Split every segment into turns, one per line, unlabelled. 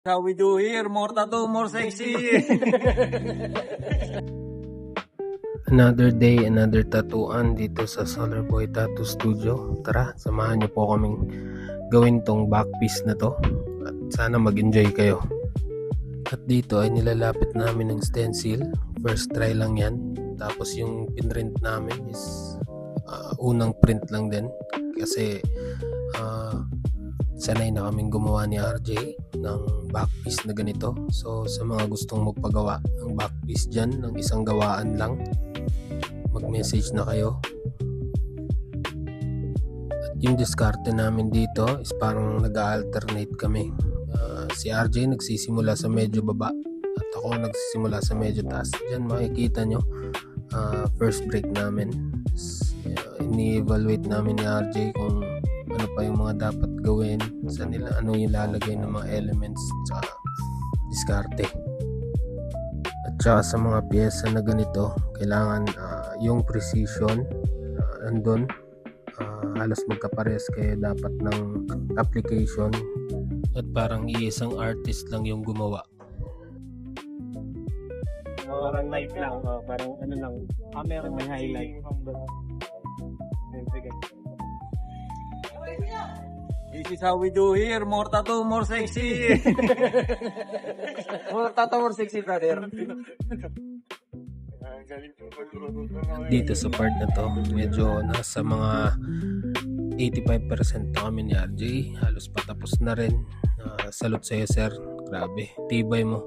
How we do here, more tattoo, more sexy.
Another day, another tattooan dito sa Solar Boy Tattoo Studio. Tara, samahan niyo po kaming gawin tong back piece na to. At sana mag-enjoy kayo. At dito ay nilalapit namin ng stencil. First try lang yan. Tapos yung pinrint namin is unang print lang din. Kasi sanay na kaming gumawa ni RJ ng back piece na ganito. So sa mga gustong magpagawa ng back piece dyan, ng isang gawaan lang, mag-message na kayo. At yung diskarte namin dito is parang nag-alternate kami. Si RJ nagsisimula sa medyo baba at ako nagsisimula sa medyo taas. Diyan makikita nyo first break namin. Ini-evaluate namin ni RJ kung ano pa yung mga dapat gawin sa nila, ano yung lalagay ng mga elements sa diskarte. At saka sa mga piyesa na ganito, kailangan yung precision andun, halos magkapares, kaya dapat ng application at parang iisang artist lang yung gumawa.
Parang light lang, parang ano lang. Meron may highlight. This is how we do here, more tattoo, more sexy. More tattoo, more sexy, brother.
Dito sa part na to, medyo nasa mga 85% na kami ni RJ. Halos patapos na rin. Salute sa'yo, sir. Grabe, tibay mo.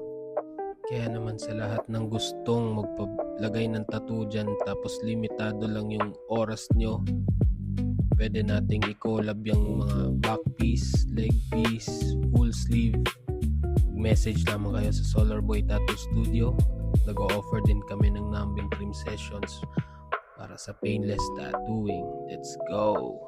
Kaya naman sa lahat ng gustong magpalagay ng tattoo dyan, tapos limitado lang yung oras nyo, pwede nating i-collab yung mga back piece, leg piece, full sleeve. Message lamang kayo sa Solar Boy Tattoo Studio. Nag-o-offer din kami ng numbing cream sessions para sa painless tattooing. Let's go!